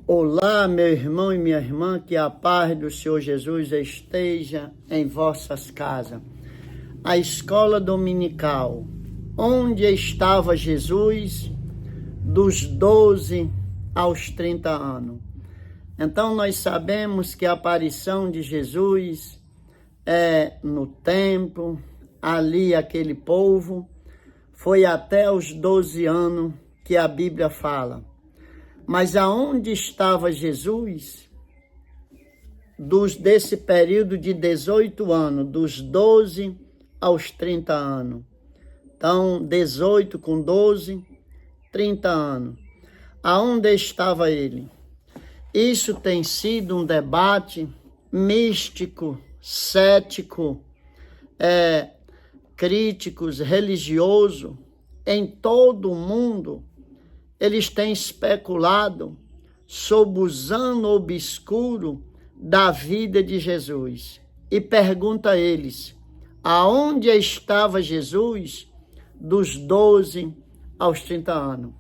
Olá, meu irmão e minha irmã, que a paz do Senhor Jesus esteja em vossas casas. A escola dominical, onde estava Jesus dos 12 aos 30 anos. Então nós sabemos que a aparição de Jesus é no templo, ali aquele povo, foi até os 12 anos que a Bíblia fala. Mas aonde estava Jesus desse período de 18 anos, dos 12 aos 30 anos? Então, 18 com 12, 30 anos. Aonde estava ele? Isso tem sido um debate místico, cético, críticos, religioso, em todo o mundo. Eles têm especulado sobre os anos obscuros da vida de Jesus. E pergunta a eles, aonde estava Jesus dos 12 aos 30 anos?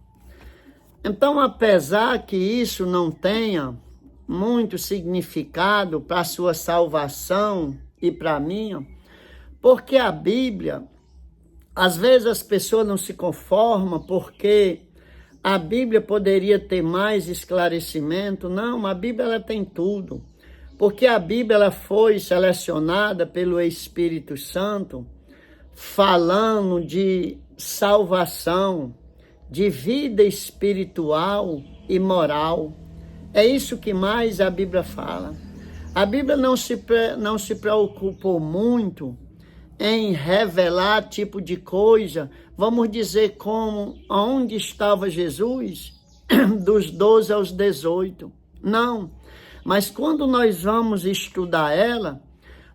Então, apesar que isso não tenha muito significado para a sua salvação e para a minha, porque a Bíblia, às vezes as pessoas não se conformam porque a Bíblia poderia ter mais esclarecimento. Não, a Bíblia ela tem tudo. Porque a Bíblia ela foi selecionada pelo Espírito Santo falando de salvação, de vida espiritual e moral. É isso que mais a Bíblia fala. A Bíblia não se preocupou muito em revelar tipo de coisa, vamos dizer como, onde estava Jesus dos 12 aos 18. Não, mas quando nós vamos estudar ela,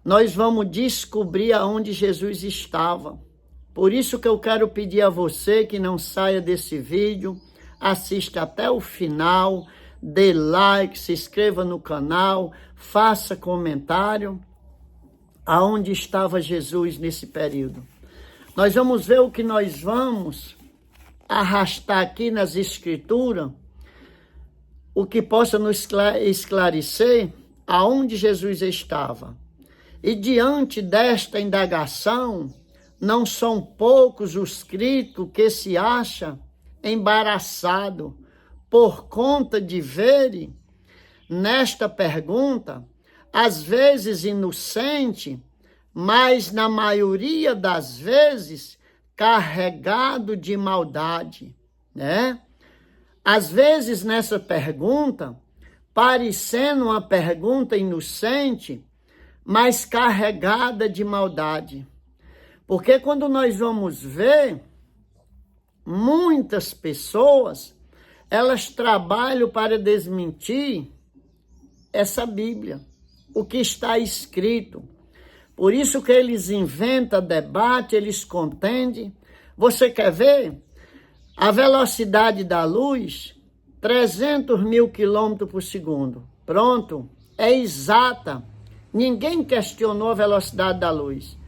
nós vamos descobrir aonde Jesus estava. Por isso que eu quero pedir a você que não saia desse vídeo, assista até o final, dê like, se inscreva no canal, faça comentário. Aonde estava Jesus nesse período? Nós vamos ver o que nós vamos arrastar aqui nas Escrituras, o que possa nos esclarecer aonde Jesus estava. E diante desta indagação, não são poucos os críticos que se acham embaraçados por conta de verem nesta pergunta, às vezes inocente, mas na maioria das vezes carregado de maldade, né? Às vezes nessa pergunta, parecendo uma pergunta inocente, mas carregada de maldade. Porque quando nós vamos ver, muitas pessoas, elas trabalham para desmentir essa Bíblia, o que está escrito. Por isso que eles inventam debate, eles contendem. Você quer ver? A velocidade da luz, 300 mil quilômetros por segundo. Pronto, é exata. Ninguém questionou a velocidade da luz.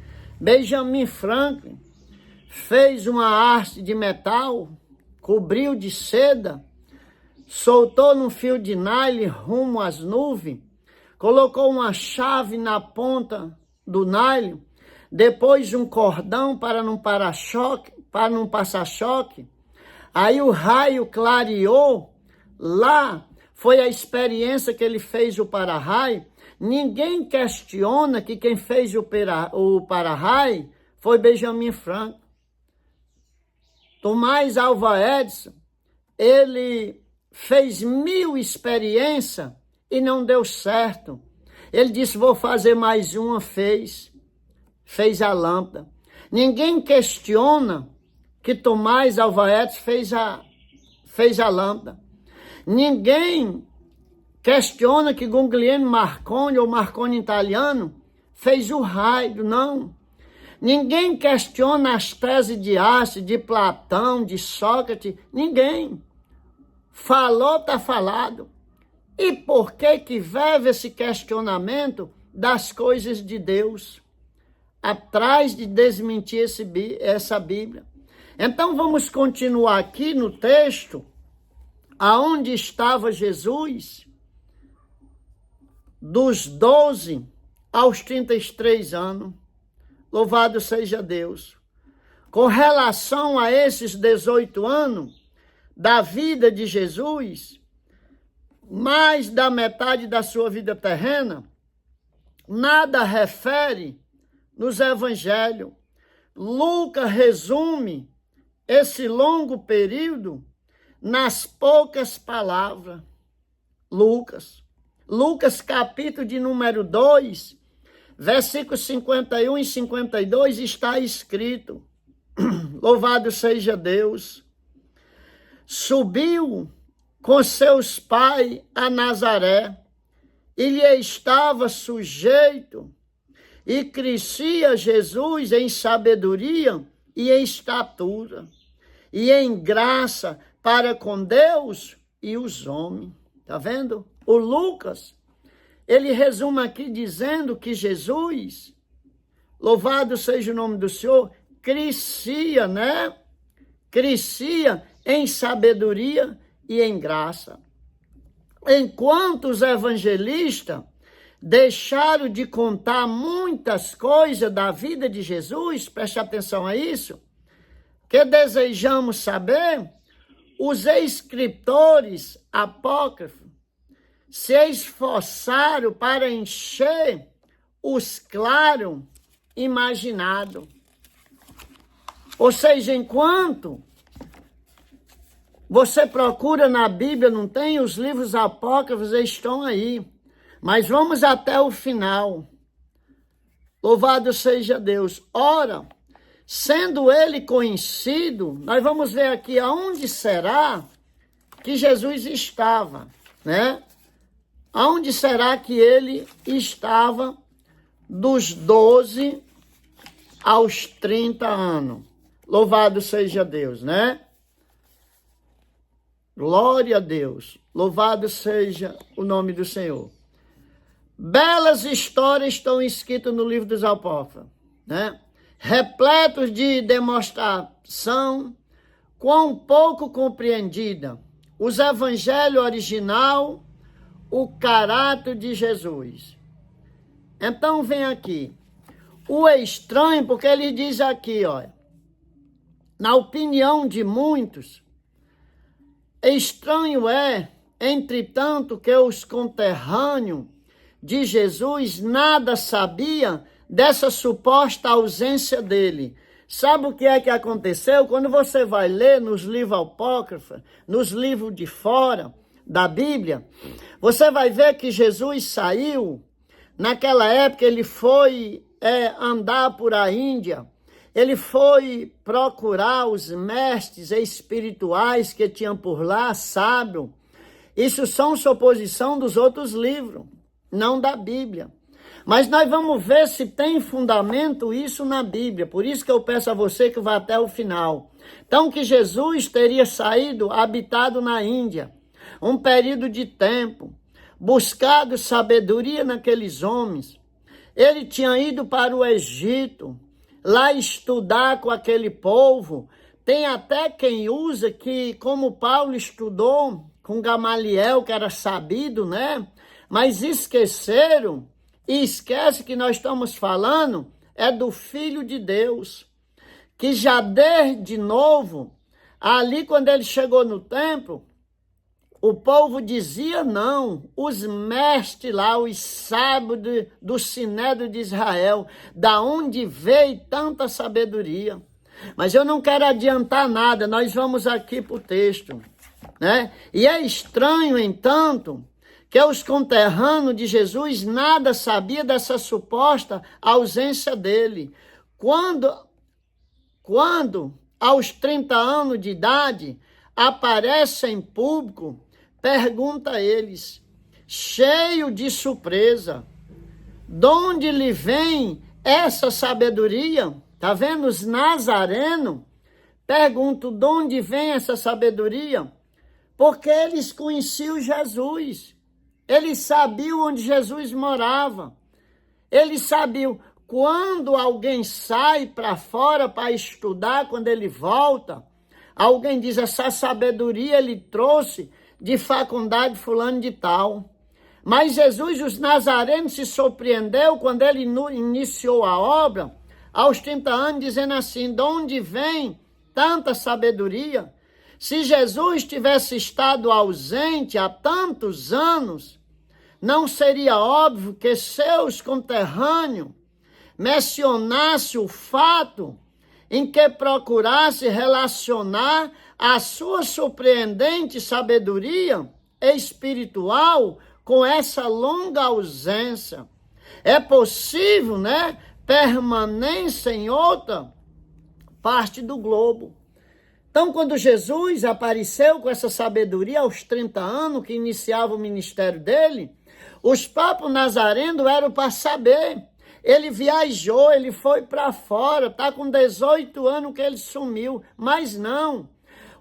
Benjamin Franklin fez uma haste de metal, cobriu de seda, soltou num fio de nylon rumo às nuvens, colocou uma chave na ponta do nylon, depois um cordão para não passar choque. Aí o raio clareou, lá foi a experiência que ele fez o para-raio. Ninguém questiona que quem fez o para-raio foi Benjamin Franklin. Thomas Alva Edison, ele fez 1000 experiências e não deu certo. Ele disse, vou fazer mais uma, fez a lâmpada. Ninguém questiona que Thomas Alva Edison fez a lâmpada. Ninguém questiona que Guglielmo Marconi, ou Marconi italiano, fez o raio, não. Ninguém questiona as teses de Einstein, de Platão, de Sócrates, ninguém. Falou, está falado. E por que vive esse questionamento das coisas de Deus? Atrás de desmentir essa Bíblia. Então vamos continuar aqui no texto, aonde estava Jesus, dos 12 aos 33 anos. Louvado seja Deus. Com relação a esses 18 anos da vida de Jesus, mais da metade da sua vida terrena, nada refere nos evangelhos. Lucas resume esse longo período nas poucas palavras. Lucas capítulo de número 2, versículos 51 e 52 está escrito: louvado seja Deus. Subiu com seus pais a Nazaré, e lhe estava sujeito, e crescia Jesus em sabedoria e em estatura, e em graça para com Deus e os homens. Tá vendo? O Lucas, ele resume aqui dizendo que Jesus, louvado seja o nome do Senhor, crescia, né? Crescia em sabedoria e em graça. Enquanto os evangelistas deixaram de contar muitas coisas da vida de Jesus, preste atenção a isso, que desejamos saber, os escritores apócrifos se esforçaram para encher os claros imaginados. Ou seja, enquanto você procura na Bíblia, não tem? Os livros apócrifos estão aí. Mas vamos até o final. Louvado seja Deus. Ora, sendo ele conhecido, nós vamos ver aqui aonde será que Jesus estava, né? Aonde será que ele estava dos 12 aos 30 anos? Louvado seja Deus, né? Glória a Deus. Louvado seja o nome do Senhor. Belas histórias estão escritas no livro dos Apócrifos, né? Repletos de demonstração, quão pouco compreendida, os evangelhos original, o caráter de Jesus. Então vem aqui, o estranho, porque ele diz aqui, olha, na opinião de muitos, estranho é, entretanto, que os conterrâneos de Jesus nada sabia dessa suposta ausência dele. Sabe o que é que aconteceu? Quando você vai ler nos livros apócrifos, nos livros de fora da Bíblia, você vai ver que Jesus saiu, naquela época ele foi andar por a Índia, ele foi procurar os mestres espirituais que tinham por lá, sábio. Isso são suposição dos outros livros, não da Bíblia. Mas nós vamos ver se tem fundamento isso na Bíblia. Por isso que eu peço a você que vá até o final. Então, que Jesus teria saído habitado na Índia, um período de tempo, buscado sabedoria naqueles homens. Ele tinha ido para o Egito, lá estudar com aquele povo. Tem até quem usa que, como Paulo estudou com Gamaliel, que era sabido, né? Mas esqueceram e esquece que nós estamos falando é do Filho de Deus, que já desde novo, ali quando ele chegou no templo, o povo dizia não, os mestres lá, os sábios do Sinédrio de Israel, da onde veio tanta sabedoria. Mas eu não quero adiantar nada, nós vamos aqui para o texto, né? E é estranho, entanto, que os conterrâneos de Jesus nada sabia dessa suposta ausência dele. Quando aos 30 anos de idade, aparece em público, pergunta a eles, cheio de surpresa, de onde lhe vem essa sabedoria? Tá vendo? Os nazarenos perguntam de onde vem essa sabedoria? Porque eles conheciam Jesus. Eles sabiam onde Jesus morava. Eles sabiam quando alguém sai para fora para estudar, quando ele volta, alguém diz, essa sabedoria ele trouxe de faculdade fulano de tal. Mas Jesus, os nazarenos, se surpreendeu quando ele iniciou a obra, aos 30 anos, dizendo assim: de onde vem tanta sabedoria? Se Jesus tivesse estado ausente há tantos anos, não seria óbvio que seus conterrâneos mencionassem o fato em que procurasse relacionar a sua surpreendente sabedoria espiritual com essa longa ausência. É possível, né, permanência em outra parte do globo. Então, quando Jesus apareceu com essa sabedoria aos 30 anos, que iniciava o ministério dele, os papos nazarenos eram para saber. Ele viajou, ele foi para fora, está com 18 anos que ele sumiu, mas não.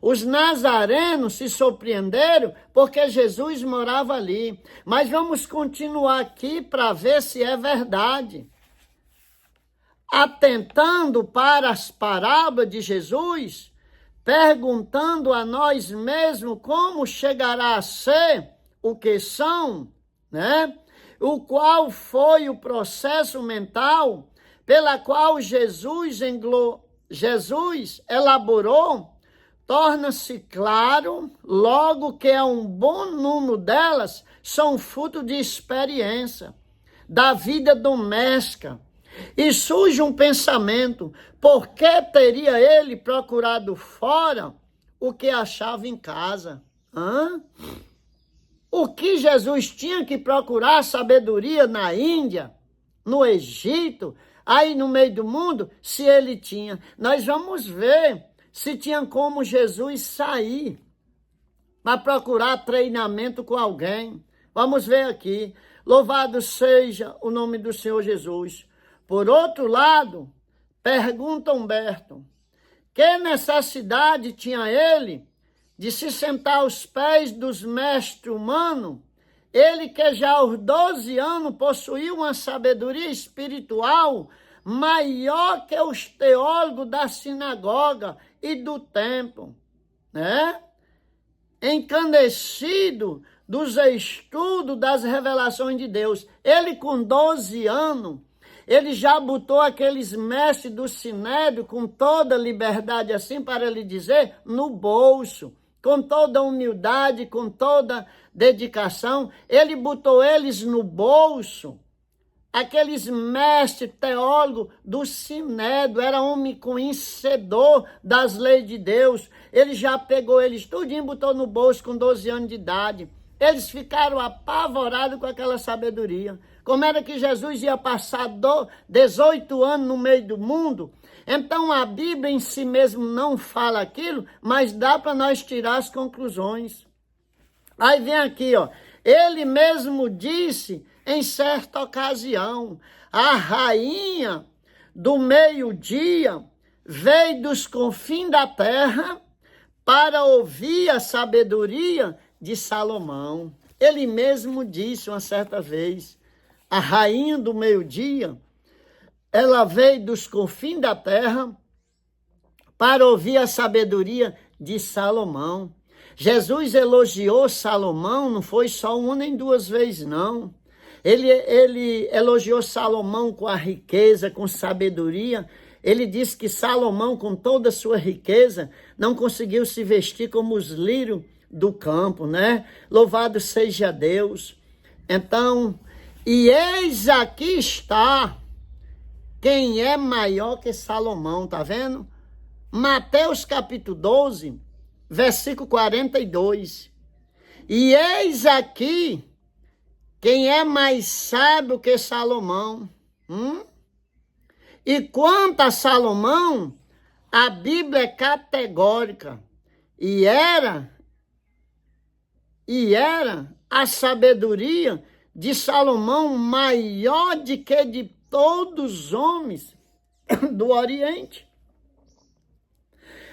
Os nazarenos se surpreenderam porque Jesus morava ali. Mas vamos continuar aqui para ver se é verdade. Atentando para as parábolas de Jesus, perguntando a nós mesmos como chegará a ser o que são, né? O qual foi o processo mental pela qual Jesus elaborou, torna-se claro logo que é um bom número delas são fruto de experiência, da vida doméstica. E surge um pensamento: por que teria ele procurado fora o que achava em casa? O que Jesus tinha que procurar sabedoria na Índia, no Egito, aí no meio do mundo, se ele tinha? Nós vamos ver se tinha como Jesus sair para procurar treinamento com alguém. Vamos ver aqui. Louvado seja o nome do Senhor Jesus. Por outro lado, pergunta Humberto: que necessidade tinha ele de se sentar aos pés dos mestres humanos, ele que já aos 12 anos possuía uma sabedoria espiritual maior que os teólogos da sinagoga e do templo, né? Encandecido dos estudos das revelações de Deus. Ele com 12 anos, ele já botou aqueles mestres do Sinédrio com toda liberdade, assim para lhe dizer, no bolso, com toda humildade, com toda dedicação. Ele botou eles no bolso. Aqueles mestres teólogos do Sinédrio, era homem conhecedor das leis de Deus. Ele já pegou eles tudinho, botou no bolso com 12 anos de idade. Eles ficaram apavorados com aquela sabedoria. Como era que Jesus ia passar 18 anos no meio do mundo? Então a Bíblia em si mesmo não fala aquilo, mas dá para nós tirar as conclusões. Aí vem aqui, ó. Ele mesmo disse em certa ocasião: a rainha do meio-dia veio dos confins da terra para ouvir a sabedoria de Salomão. Ele mesmo disse uma certa vez: a rainha do meio-dia, ela veio dos confins da terra para ouvir a sabedoria de Salomão. Jesus elogiou Salomão, não foi só uma nem duas vezes, não. Ele elogiou Salomão com a riqueza, com sabedoria. Ele disse que Salomão, com toda a sua riqueza, não conseguiu se vestir como os lírios do campo, né? Louvado seja Deus. Então, e eis aqui está quem é maior que Salomão, tá vendo? Mateus capítulo 12, versículo 42. E eis aqui quem é mais sábio que Salomão. E quanto a Salomão, a Bíblia é categórica. E era a sabedoria de Salomão maior do que de todos os homens do Oriente.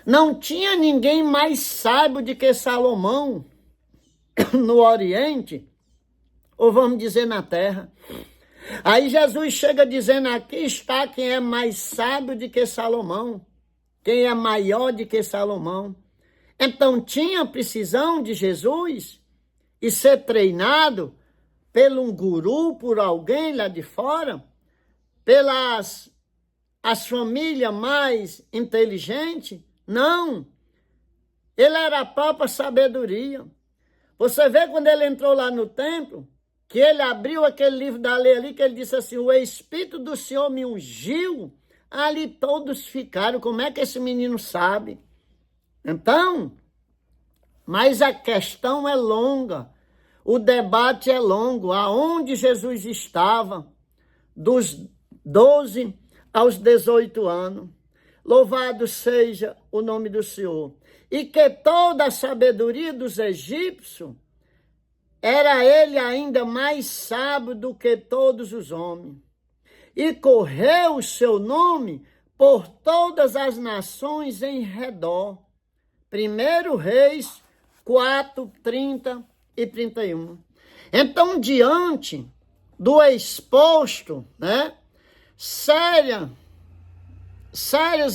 Não tinha ninguém mais sábio do que Salomão no Oriente, ou vamos dizer na terra. Aí Jesus chega dizendo: aqui está quem é mais sábio do que Salomão, quem é maior do que Salomão. Então tinha precisão de Jesus e ser treinado por um guru, por alguém lá de fora, pelas as famílias mais inteligentes? Não. Ele era a própria sabedoria. Você vê quando ele entrou lá no templo, que ele abriu aquele livro da lei ali, que ele disse assim, o Espírito do Senhor me ungiu. Ali todos ficaram, como é que esse menino sabe? Então, mas a questão é longa, o debate é longo, aonde Jesus estava, dos 12 aos 18 anos. Louvado seja o nome do Senhor. E que toda a sabedoria dos egípcios, era ele ainda mais sábio do que todos os homens. E correu o seu nome por todas as nações em redor. 1 Reis 4, 30 e 31. Então, diante do exposto, sérios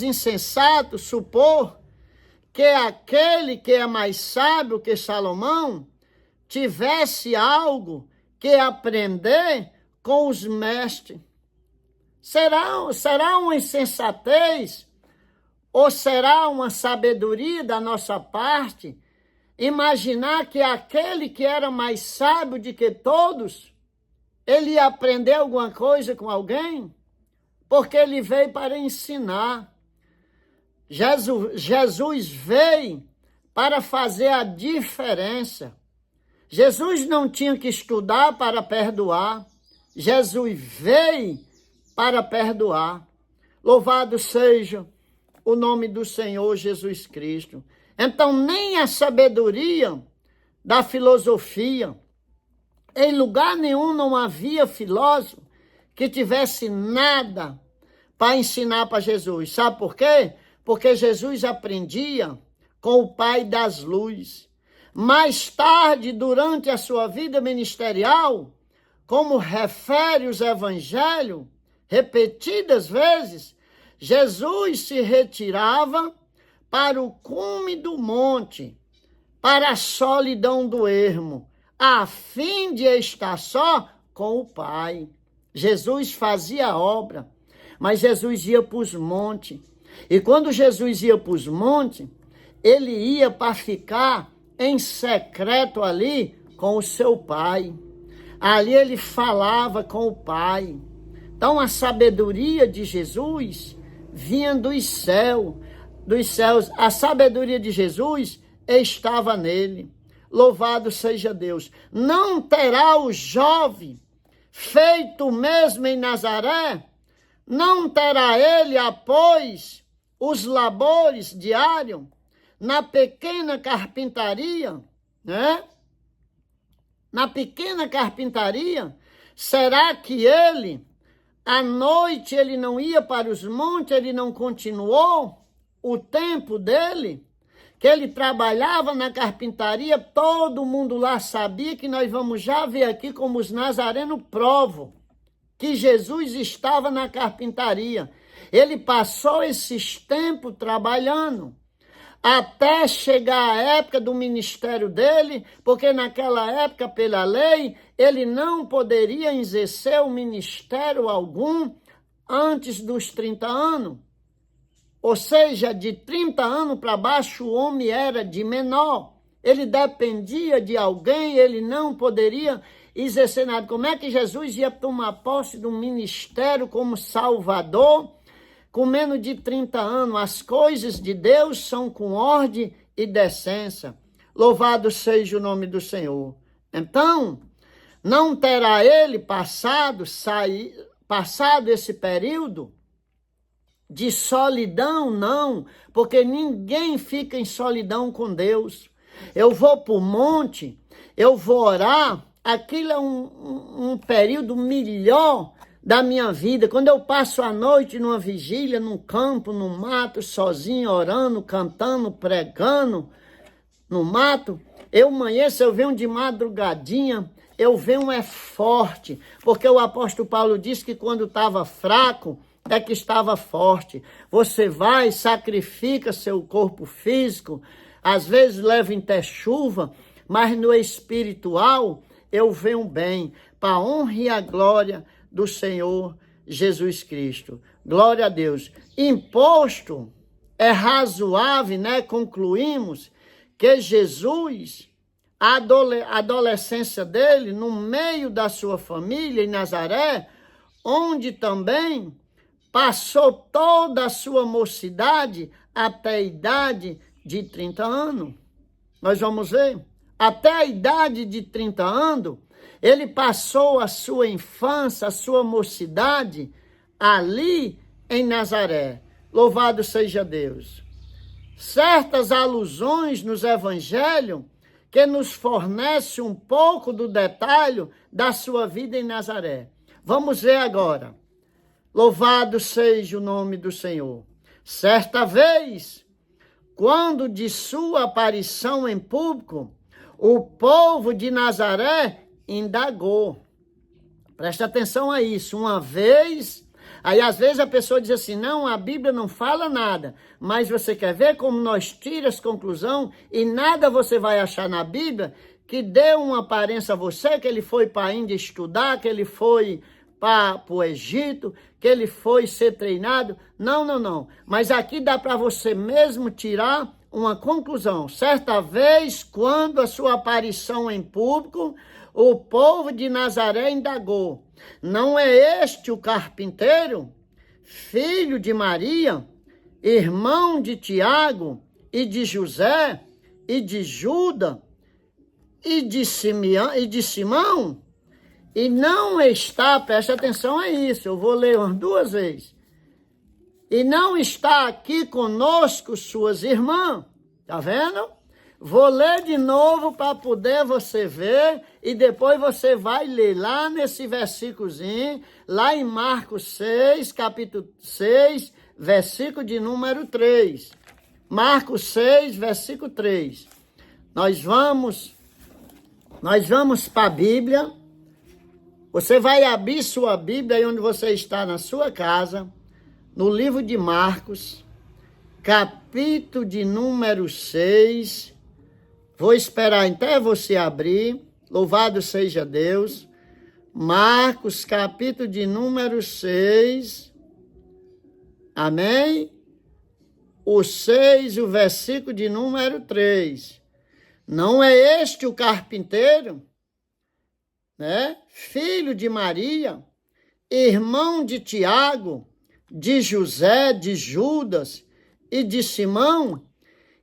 insensatos supor que aquele que é mais sábio que Salomão tivesse algo que aprender com os mestres. Será uma insensatez ou será uma sabedoria da nossa parte imaginar que aquele que era mais sábio do que todos, ele ia aprender alguma coisa com alguém? Porque ele veio para ensinar. Jesus veio para fazer a diferença. Jesus não tinha que estudar para perdoar. Jesus veio para perdoar. Louvado seja o nome do Senhor Jesus Cristo. Então, nem a sabedoria da filosofia, em lugar nenhum não havia filósofo que tivesse nada para ensinar para Jesus. Sabe por quê? Porque Jesus aprendia com o Pai das luzes. Mais tarde, durante a sua vida ministerial, como refere os evangelhos, repetidas vezes, Jesus se retirava para o cume do monte, para a solidão do ermo, a fim de estar só com o Pai. Jesus fazia a obra, mas Jesus ia para os montes. E quando Jesus ia para os montes, ele ia para ficar em secreto ali com o seu Pai. Ali ele falava com o Pai. Então a sabedoria de Jesus vinha dos céus. A sabedoria de Jesus estava nele. Louvado seja Deus. Não terá o jovem feito mesmo em Nazaré? Não terá ele, após os labores diários, na pequena carpintaria, Na pequena carpintaria, será que ele, à noite, ele não ia para os montes, ele não continuou o tempo dele? Que ele trabalhava na carpintaria, todo mundo lá sabia, que nós vamos já ver aqui como os nazarenos provam que Jesus estava na carpintaria. Ele passou esses tempos trabalhando, até chegar a época do ministério dele, porque naquela época, pela lei, ele não poderia exercer o ministério algum antes dos 30 anos. Ou seja, de 30 anos para baixo, o homem era de menor. Ele dependia de alguém, ele não poderia exercer nada. Como é que Jesus ia tomar posse de um ministério como Salvador com menos de 30 anos? As coisas de Deus são com ordem e decência. Louvado seja o nome do Senhor. Então, não terá ele passado esse período de solidão, não, porque ninguém fica em solidão com Deus. Eu vou para o monte, eu vou orar, aquilo é um período melhor da minha vida. Quando eu passo a noite numa vigília, num campo, no mato, sozinho, orando, cantando, pregando, no mato, eu amanheço, eu venho de madrugadinha, eu venho forte, porque o apóstolo Paulo disse que quando estava fraco, é que estava forte. Você vai, sacrifica seu corpo físico, às vezes levo até chuva, mas no espiritual eu venho bem, para a honra e a glória do Senhor Jesus Cristo. Glória a Deus. Imposto é razoável, né? Concluímos que Jesus, a adolescência dele, no meio da sua família em Nazaré, onde também passou toda a sua mocidade até a idade de 30 anos. Nós vamos ver. Até a idade de 30 anos, ele passou a sua infância, a sua mocidade ali em Nazaré. Louvado seja Deus. Certas alusões nos evangelhos que nos fornecem um pouco do detalhe da sua vida em Nazaré. Vamos ver agora. Louvado seja o nome do Senhor. Certa vez, quando de sua aparição em público, o povo de Nazaré indagou. Presta atenção a isso. Uma vez, aí às vezes a pessoa diz assim, não, a Bíblia não fala nada, mas você quer ver como nós tiramos conclusão e nada você vai achar na Bíblia que dê uma aparência a você que ele foi para a Índia estudar, que ele foi para o Egito, que ele foi ser treinado. Não. Mas aqui dá para você mesmo tirar uma conclusão. Certa vez, quando a sua aparição em público, o povo de Nazaré indagou, não é este o carpinteiro, filho de Maria, irmão de Tiago e de José e de Judas e de Simão? E não está, preste atenção a isso, eu vou ler umas 2 vezes. E não está aqui conosco suas irmãs, tá vendo? Vou ler de novo para poder você ver e depois você vai ler lá nesse versículozinho, lá em Marcos 6, capítulo 6, versículo de número 3. Marcos 6, versículo 3. Nós vamos para a Bíblia. Você vai abrir sua Bíblia aí onde você está na sua casa, no livro de Marcos, capítulo de número 6. Vou esperar até você abrir. Louvado seja Deus. Marcos, capítulo de número 6. Amém? O 6, o versículo de número 3. Não é este o carpinteiro, né? Filho de Maria, irmão de Tiago, de José, de Judas e de Simão?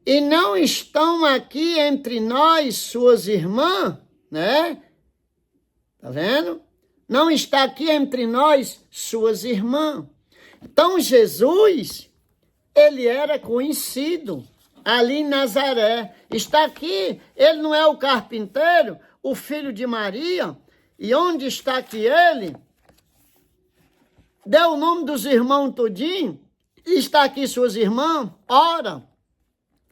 E não estão aqui entre nós suas irmãs, né? Tá vendo? Não está aqui entre nós suas irmãs. Então Jesus, ele era conhecido ali em Nazaré. Está aqui, ele não é o carpinteiro, o filho de Maria. E onde está aqui ele? Deu o nome dos irmãos tudinho. Está aqui suas irmãs. Ora,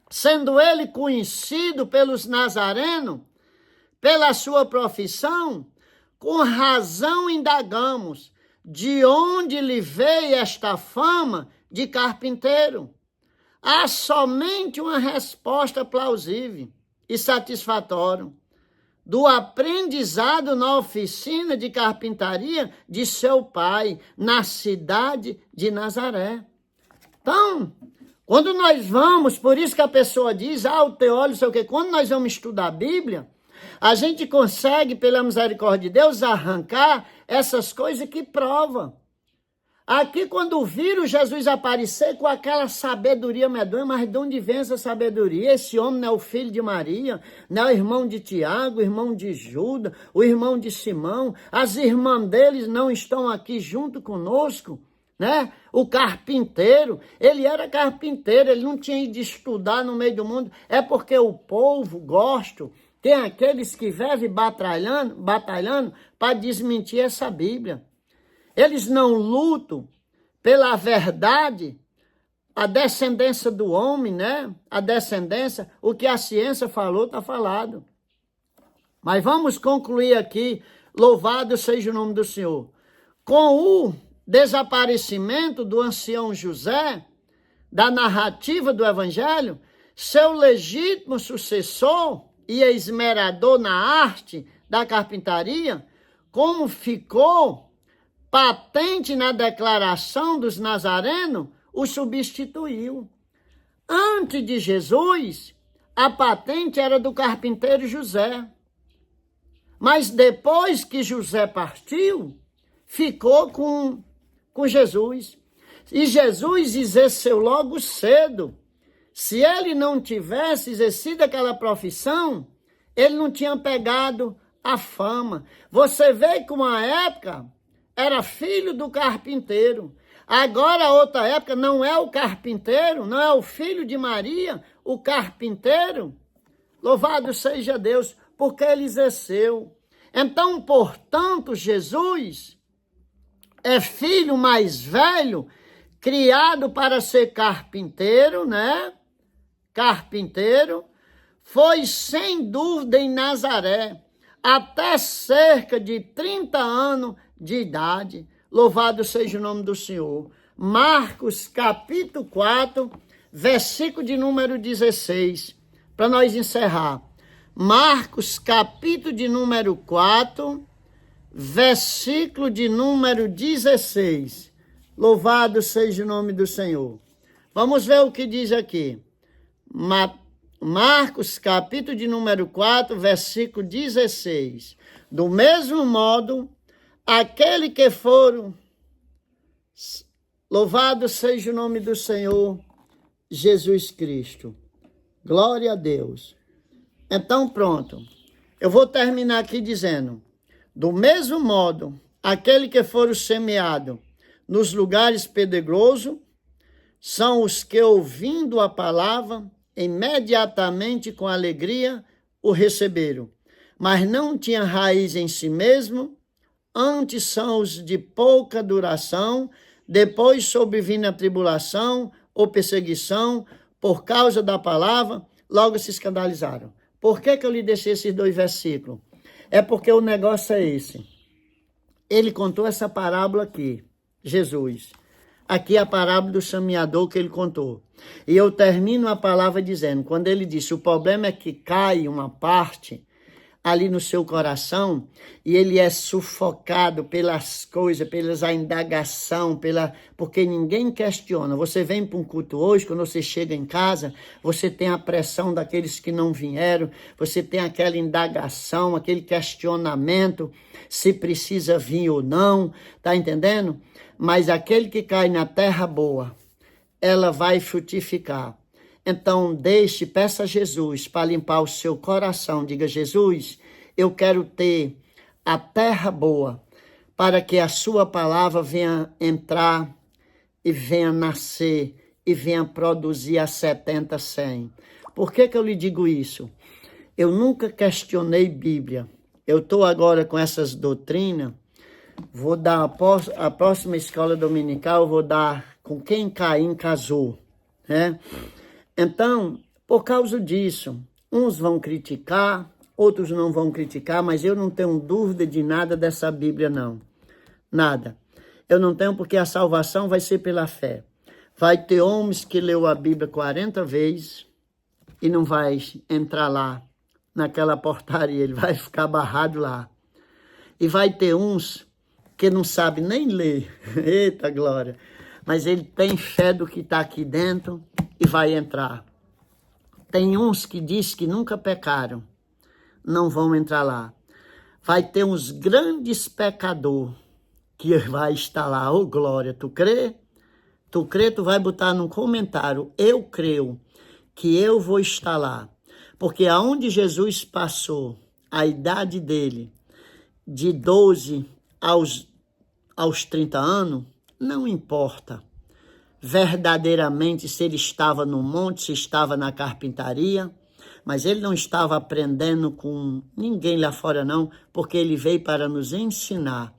sendo ele conhecido pelos nazarenos, pela sua profissão, com razão indagamos de onde lhe veio esta fama de carpinteiro. Há somente uma resposta plausível e satisfatória: do aprendizado na oficina de carpintaria de seu pai, na cidade de Nazaré. Então, quando nós vamos, por isso que a pessoa diz, o teólogo, sei o quê, quando nós vamos estudar a Bíblia, a gente consegue, pela misericórdia de Deus, arrancar essas coisas que provam. Aqui, quando viram Jesus aparecer com aquela sabedoria medonha, mas de onde vem essa sabedoria? Esse homem não é o filho de Maria, não é o irmão de Tiago, o irmão de Judas, o irmão de Simão, as irmãs deles não estão aqui junto conosco, né? O carpinteiro, ele era carpinteiro, ele não tinha ido estudar no meio do mundo, é porque o povo gosta, tem aqueles que vivem batalhando para desmentir essa Bíblia. Eles não lutam pela verdade, a descendência do homem, né? A descendência, o que a ciência falou, está falado. Mas vamos concluir aqui, louvado seja o nome do Senhor. Com o desaparecimento do ancião José, da narrativa do Evangelho, seu legítimo sucessor e esmerador na arte da carpintaria, como ficou patente na declaração dos nazarenos, o substituiu. Antes de Jesus, a patente era do carpinteiro José. Mas depois que José partiu, ficou com Jesus. E Jesus exerceu logo cedo. Se ele não tivesse exercido aquela profissão, ele não tinha pegado a fama. Você vê que uma época era filho do carpinteiro. Agora, outra época, não é o carpinteiro, não é o filho de Maria, o carpinteiro. Louvado seja Deus, porque ele exerceu. Então, portanto, Jesus é filho mais velho, criado para ser carpinteiro, né? Carpinteiro, foi sem dúvida em Nazaré, até cerca de 30 anos de idade. Louvado seja o nome do Senhor. Marcos capítulo 4, versículo de número 16, para nós encerrar. Marcos capítulo de número 4, versículo de número 16. Louvado seja o nome do Senhor. Vamos ver o que diz aqui. Marcos capítulo de número 4, versículo 16. Do mesmo modo, aquele que foram, louvado seja o nome do Senhor, Jesus Cristo. Glória a Deus. Então, pronto. Eu vou terminar aqui dizendo, do mesmo modo, aquele que foram semeado nos lugares pedregosos, são os que, ouvindo a palavra, imediatamente com alegria o receberam, mas não tinha raiz em si mesmo. Antes são os de pouca duração, depois sobrevindo a tribulação ou perseguição por causa da palavra, logo se escandalizaram. Por que eu lhe deixei esses 2 versículos? É porque o negócio é esse. Ele contou essa parábola aqui, Jesus. Aqui é a parábola do semeador que ele contou. E eu termino a palavra dizendo, quando ele disse, o problema é que cai uma parte ali no seu coração e ele é sufocado pelas coisas, pelas indagação, porque ninguém questiona. Você vem para um culto hoje, quando você chega em casa, você tem a pressão daqueles que não vieram, você tem aquela indagação, aquele questionamento, se precisa vir ou não, tá entendendo? Mas aquele que cai na terra boa, ela vai frutificar. Então, peça a Jesus para limpar o seu coração. Diga, Jesus, eu quero ter a terra boa para que a sua palavra venha entrar e venha nascer e venha produzir a 70, 100. Por que eu lhe digo isso? Eu nunca questionei Bíblia. Eu estou agora com essas doutrinas. Vou dar a próxima escola dominical, vou dar com quem Caim casou, né? Então, por causa disso, uns vão criticar, outros não vão criticar, mas eu não tenho dúvida de nada dessa Bíblia, não. Nada. Eu não tenho, porque a salvação vai ser pela fé. Vai ter homens que leu a Bíblia 40 vezes e não vai entrar lá, naquela portaria, ele vai ficar barrado lá. E vai ter uns que não sabe nem ler, eita glória, mas ele tem fé do que está aqui dentro e vai entrar. Tem uns que diz que nunca pecaram, não vão entrar lá. Vai ter uns grandes pecadores que vai estar lá, ô glória, tu crê? Tu crê, tu vai botar num comentário, eu creio que eu vou estar lá. Porque aonde Jesus passou, a idade dele, de 12 aos 30 anos, não importa verdadeiramente se ele estava no monte, se estava na carpintaria, mas ele não estava aprendendo com ninguém lá fora não, porque ele veio para nos ensinar,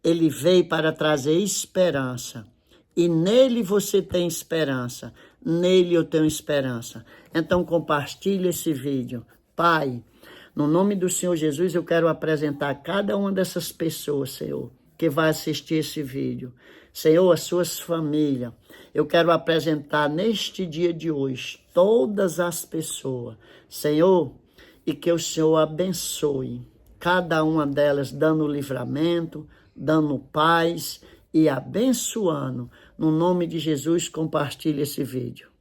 ele veio para trazer esperança, e nele você tem esperança, nele eu tenho esperança. Então compartilhe esse vídeo. Pai, no nome do Senhor Jesus, eu quero apresentar cada uma dessas pessoas, Senhor, que vai assistir esse vídeo. Senhor, as suas famílias. Eu quero apresentar neste dia de hoje todas as pessoas, Senhor, e que o Senhor abençoe cada uma delas, dando livramento, dando paz e abençoando. No nome de Jesus, compartilhe esse vídeo.